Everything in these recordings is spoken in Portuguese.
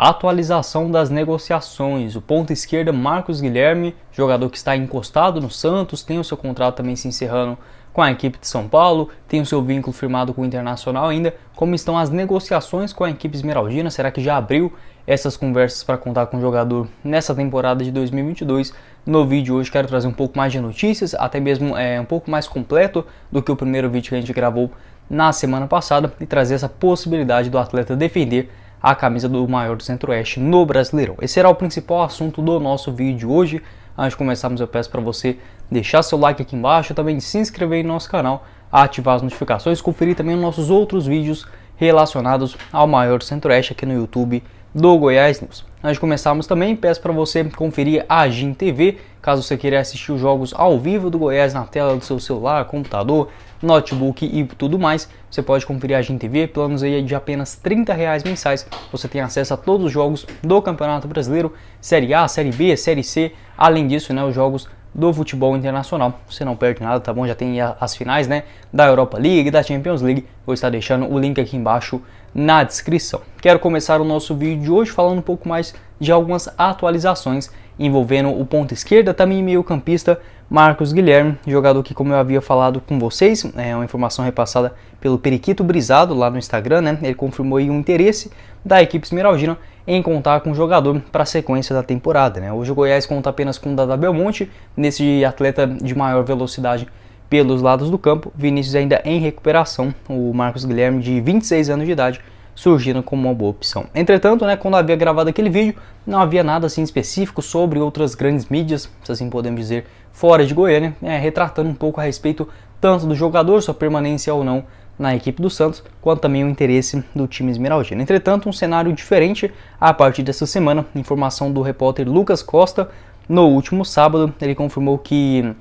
atualização das negociações. O ponta esquerda Marcos Guilherme, jogador que está encostado no Santos, tem o seu contrato também se encerrando com a equipe de São Paulo, tem o seu vínculo firmado com o Internacional ainda. Como estão as negociações com a equipe esmeraldina? Será que já abriu essas conversas para contar com o jogador nessa temporada de 2022? No vídeo hoje quero trazer um pouco mais de notícias, até mesmo um pouco mais completo do que o primeiro vídeo que a gente gravou na semana passada, e trazer essa possibilidade do atleta defender a camisa do maior do Centro-Oeste no Brasileirão. Esse será o principal assunto do nosso vídeo hoje. Antes de começarmos, eu peço para você deixar seu like aqui embaixo, também se inscrever no nosso canal, ativar as notificações, conferir também os nossos outros vídeos relacionados ao maior do Centro-Oeste aqui no YouTube do Goiás News. Antes de começarmos também, peço para você conferir a GIM TV, caso você queira assistir os jogos ao vivo do Goiás na tela do seu celular, computador, notebook e tudo mais. Você pode conferir a GIM TV, planos aí de apenas R$30 mensais. Você tem acesso a todos os jogos do Campeonato Brasileiro, Série A, Série B, Série C, além disso, os jogos do futebol internacional. Você não perde nada, tá bom? Já tem as finais, da Europa League, da Champions League. Vou estar deixando o link aqui embaixo na descrição. Quero começar o nosso vídeo de hoje falando um pouco mais de algumas atualizações envolvendo o ponta esquerda, também meio campista Marcos Guilherme, jogador que, como eu havia falado com vocês, é uma informação repassada pelo Periquito Brisado lá no Instagram, Ele confirmou aí um interesse da equipe esmeraldina em contar com o jogador para a sequência da temporada, Hoje o Goiás conta apenas com o Dada Belmonte, nesse atleta de maior velocidade pelos lados do campo. Vinícius ainda em recuperação, o Marcos Guilherme de 26 anos de idade surgindo como uma boa opção. Entretanto, quando havia gravado aquele vídeo, não havia nada assim específico sobre outras grandes mídias, se assim podemos dizer, fora de Goiânia, retratando um pouco a respeito tanto do jogador, sua permanência ou não na equipe do Santos, quanto também o interesse do time esmeraldino. Entretanto, um cenário diferente a partir dessa semana. Informação do repórter Lucas Costa, no último sábado, ele confirmou que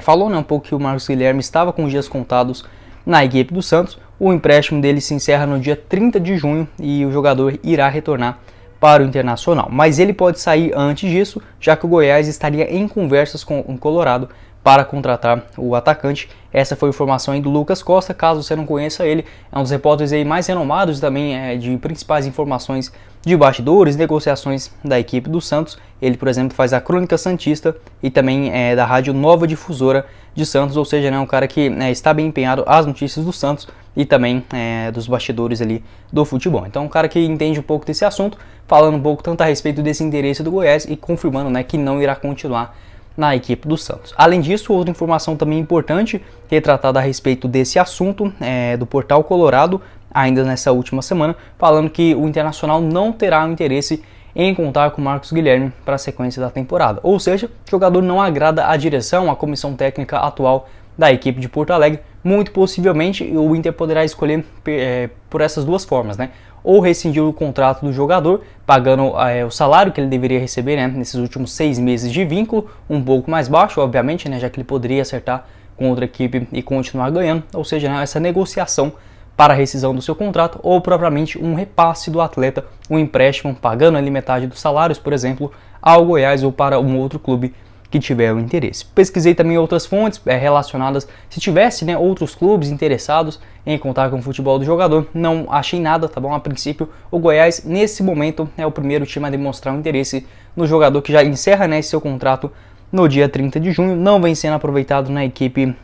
falou um pouco que o Marcos Guilherme estava com os dias contados na equipe do Santos. O empréstimo dele se encerra no dia 30 de junho e o jogador irá retornar para o Internacional. Mas ele pode sair antes disso, já que o Goiás estaria em conversas com o Colorado para contratar o atacante. Essa foi a informação aí do Lucas Costa. Caso você não conheça ele, é um dos repórteres aí mais renomados e também de principais informações de bastidores, negociações da equipe do Santos. Ele, por exemplo, faz a Crônica Santista e também da Rádio Nova Difusora de Santos, ou seja, um cara que está bem empenhado às notícias do Santos e também dos bastidores ali do futebol. Então, um cara que entende um pouco desse assunto, falando um pouco tanto a respeito desse interesse do Goiás e confirmando que não irá continuar na equipe do Santos. Além disso, outra informação também importante retratada a respeito desse assunto do Portal Colorado, ainda nessa última semana, falando que o Internacional não terá o interesse em contar com Marcos Guilherme para a sequência da temporada. Ou seja, o jogador não agrada a direção, a comissão técnica atual da equipe de Porto Alegre. Muito possivelmente o Inter poderá escolher por essas duas formas, ou rescindir o contrato do jogador, pagando o salário que ele deveria receber nesses últimos 6 meses de vínculo, um pouco mais baixo, obviamente, já que ele poderia acertar com outra equipe e continuar ganhando, ou seja, essa negociação para a rescisão do seu contrato, ou propriamente um repasse do atleta, um empréstimo, pagando ali metade dos salários, por exemplo, ao Goiás ou para um outro clube que tiver o interesse. Pesquisei também outras fontes relacionadas, se tivesse outros clubes interessados em contar com o futebol do jogador. Não achei nada, tá bom? A princípio, o Goiás, nesse momento, é o primeiro time a demonstrar um interesse no jogador, que já encerra seu contrato no dia 30 de junho, não vem sendo aproveitado na equipe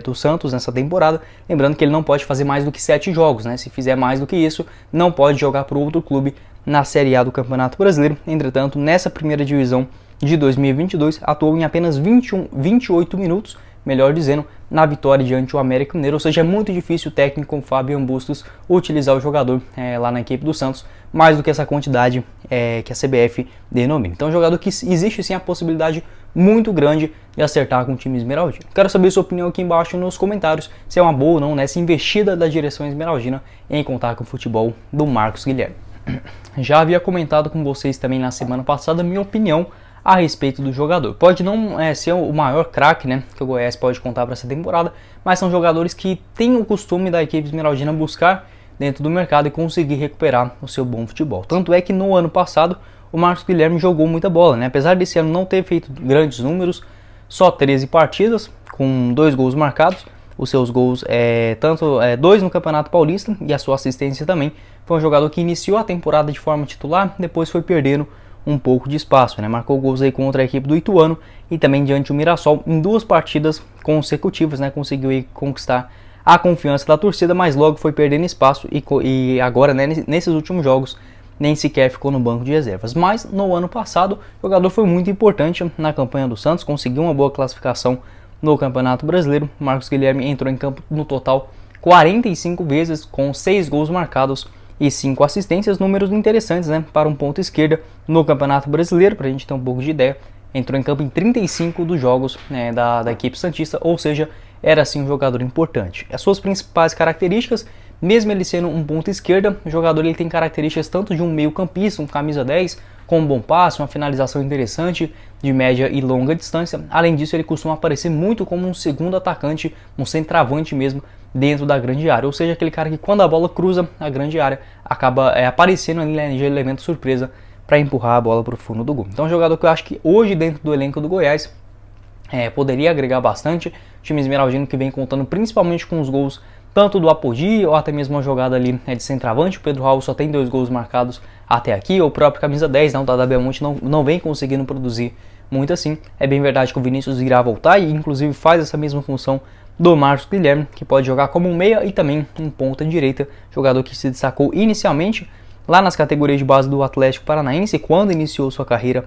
do Santos nessa temporada. Lembrando que ele não pode fazer mais do que 7 jogos, Se fizer mais do que isso, não pode jogar para outro clube na Série A do Campeonato Brasileiro. Entretanto, nessa primeira divisão de 2022, atuou em apenas 28 minutos, melhor dizendo, na vitória diante do América Mineiro. Ou seja, é muito difícil o técnico Fábio Bustos utilizar o jogador lá na equipe do Santos, mais do que essa quantidade que a CBF denomina. Então, é um jogador que existe sim a possibilidade muito grande de acertar com o time esmeraldino. Quero saber sua opinião aqui embaixo nos comentários, se é uma boa ou não nessa investida da direção esmeraldina em contar com o futebol do Marcos Guilherme. Já havia comentado com vocês também na semana passada minha opinião a respeito do jogador. Pode não ser o maior craque que o Goiás pode contar para essa temporada, mas são jogadores que têm o costume da equipe esmeraldina buscar dentro do mercado e conseguir recuperar o seu bom futebol. Tanto é que no ano passado o Marcos Guilherme jogou muita bola, apesar desse ano não ter feito grandes números, só 13 partidas com 2 gols marcados, os seus gols, tanto 2 no Campeonato Paulista e a sua assistência também. Foi um jogador que iniciou a temporada de forma titular, depois foi perdendo um pouco de espaço, né? Marcou gols aí contra a equipe do Ituano e também diante do Mirassol em 2 partidas consecutivas, né? Conseguiu aí conquistar a confiança da torcida, mas logo foi perdendo espaço e agora, né, nesses últimos jogos nem sequer ficou no banco de reservas. Mas no ano passado o jogador foi muito importante na campanha do Santos, conseguiu uma boa classificação no Campeonato Brasileiro. Marcos Guilherme entrou em campo no total 45 vezes, com 6 gols marcados e 5 assistências, números interessantes, né, para um ponta esquerda no Campeonato Brasileiro, para a gente ter um pouco de ideia. Entrou em campo em 35 dos jogos, né, da equipe santista, ou seja, era assim um jogador importante. As suas principais características, mesmo ele sendo um ponta esquerda, o jogador ele tem características tanto de um meio campista, um camisa 10, com um bom passe, uma finalização interessante de média e longa distância. Além disso, ele costuma aparecer muito como um segundo atacante, um centroavante mesmo, dentro da grande área. Ou seja, aquele cara que quando a bola cruza a grande área, acaba aparecendo ali, né, de elemento surpresa para empurrar a bola para o fundo do gol. Então é um jogador que eu acho que hoje dentro do elenco do Goiás poderia agregar bastante. O time esmeraldino que vem contando principalmente com os gols tanto do Apodi ou até mesmo uma jogada ali de centroavante. O Pedro Raul só tem 2 gols marcados até aqui. O próprio camisa 10, o Dada Belmonte, não vem conseguindo produzir muito assim. É bem verdade que o Vinícius irá voltar e inclusive faz essa mesma função do Marcos Guilherme, que pode jogar como um meia e também um ponta direita, jogador que se destacou inicialmente lá nas categorias de base do Atlético Paranaense quando iniciou sua carreira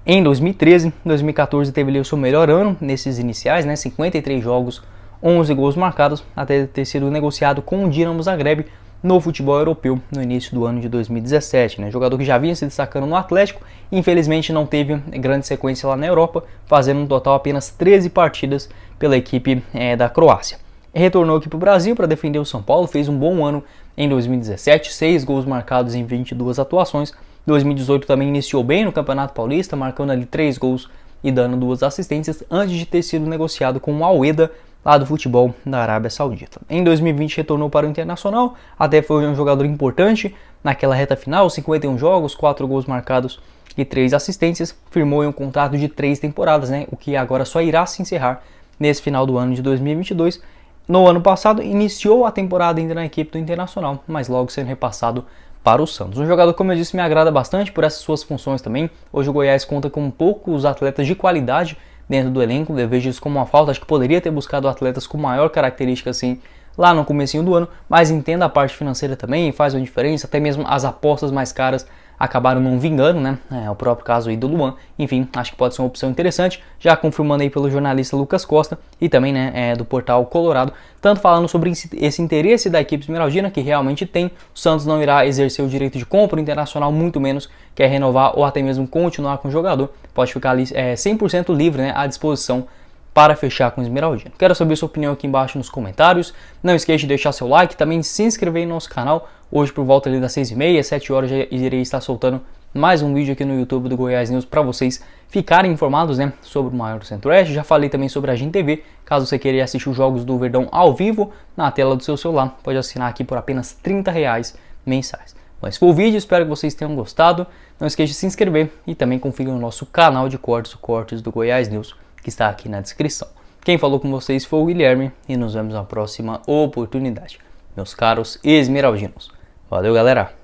em 2013. Em 2014 teve ali o seu melhor ano nesses iniciais, né? 53 jogos, 11 gols marcados, até ter sido negociado com o Dinamo Zagreb no futebol europeu no início do ano de 2017. Né? Jogador que já vinha se destacando no Atlético, infelizmente não teve grande sequência lá na Europa, fazendo um total apenas 13 partidas pela equipe da Croácia. Retornou aqui para o Brasil para defender o São Paulo, fez um bom ano em 2017, 6 gols marcados em 22 atuações. 2018 também iniciou bem no Campeonato Paulista, marcando ali 3 gols e dando 2 assistências, antes de ter sido negociado com o Al-Wehda, lá do futebol da Arábia Saudita. Em 2020 retornou para o Internacional, até foi um jogador importante naquela reta final, 51 jogos, 4 gols marcados e 3 assistências, firmou em um contrato de 3 temporadas, né, o que agora só irá se encerrar nesse final do ano de 2022. No ano passado iniciou a temporada ainda na equipe do Internacional, mas logo sendo repassado para o Santos. Um jogador, como eu disse, me agrada bastante por essas suas funções também. Hoje o Goiás conta com poucos atletas de qualidade dentro do elenco, eu vejo isso como uma falta, acho que poderia ter buscado atletas com maior característica assim lá no comecinho do ano, mas entenda a parte financeira também, faz uma diferença, até mesmo as apostas mais caras acabaram não vingando, né? O próprio caso aí do Luan. Enfim, acho que pode ser uma opção interessante, já confirmando aí pelo jornalista Lucas Costa e também, né, do portal Colorado, tanto falando sobre esse interesse da equipe esmeraldina, que realmente tem. O Santos não irá exercer o direito de compra, o Internacional muito menos quer renovar ou até mesmo continuar com o jogador, pode ficar ali 100% livre, né, à disposição para fechar com o esmeraldino. Quero saber sua opinião aqui embaixo nos comentários. Não esqueça de deixar seu like, também se inscrever no nosso canal. Hoje por volta ali das 6h30, 7 horas já irei estar soltando mais um vídeo aqui no YouTube do Goiás News para vocês ficarem informados, né, sobre o maior do Centro-Oeste. Já falei também sobre a GIN TV, caso você queira assistir os jogos do Verdão ao vivo na tela do seu celular, pode assinar aqui por apenas R$30 mensais. Bom, esse foi o vídeo, espero que vocês tenham gostado. Não esqueça de se inscrever e também confira no nosso canal de cortes, o Cortes do Goiás News, que está aqui na descrição. Quem falou com vocês foi o Guilherme e nos vemos na próxima oportunidade, meus caros esmeraldinos. Valeu, galera!